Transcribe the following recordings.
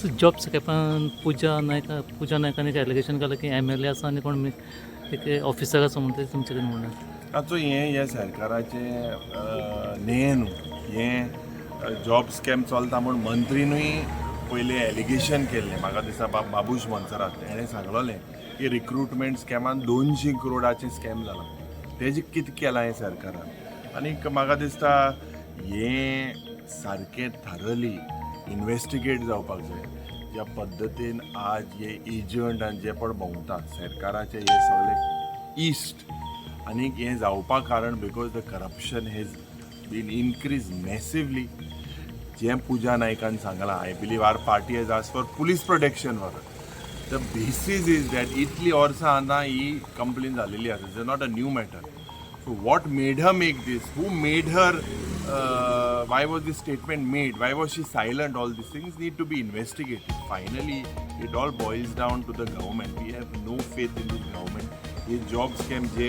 Job पण पूजा नायकान एक एलिगेशन केलां की MLA आसा आनी कोण एक ऑफिसर आसा म्हणून ते तुमचे कडेन म्हणून ताचो हे सरकाराचें न्हें न्हू हें जॉब स्कॅम चलता म्हूण मंत्रीनूय पयलीं एलिगेशन केल्लें म्हाका दिसता बाबूश मोन्सरात तेणें सांगलोलें की रिक्रुटमेंट स्कॅमान 200 करोडाचें स्कॅम जालां तेजें कितें केलां हें सरकारान आनीक म्हाका दिसता हें सारकें थारली इन्वेस्टिगेट जावपाक जाय ज्या पद्दतीन आज हे एजंट आनी जे पण भोंवतात सरकाराचे हे सगळे इश्ट आनीक हें जावपाक कारण because the corruption has been increase massively जें पुजा नायकान सांगलां I believe our party has ask for police protection for the basis is that इतली वर्सां आतां ही कंप्लेन जालेली आसा it's not a new matter so what made her make this who made her why was this statement made? Why was she silent? All these things need to be investigated. Finally, it all boils down to the government. We have no faith in this government. ये job scam जे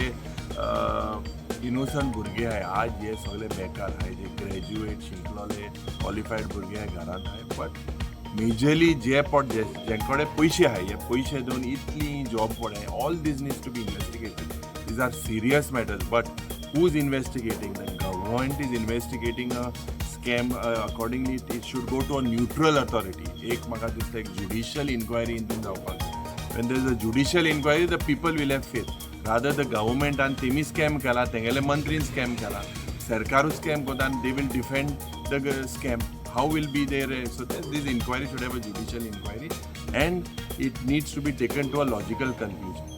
innocent भुरगे आहे आज हे सगळे बेकार आहे जे ग्रॅज्युएट शिकलेले क्वॉलिफायड भुरगे आहे घरात आहे बट मेजरली जे पण जेंकडे पयशे आहे हे पयशे दिवन इतली जॉब पण आहे all this needs to be investigated these are serious matters but who is investigating? The government is investigating a scam. Accordingly, it should go to a neutral authority. एक म्हाका दिसता एक judicial inquiry in this जावपाक. When there is a judicial inquiry, the people will have faith. Rather, the government and तेमी scam केला, तेंगेले मंत्रीन scam केला, सरकारू scam कोता and they will defend the scam. How will be there? So this inquiry should have a judicial inquiry, and it needs to be taken to a logical conclusion.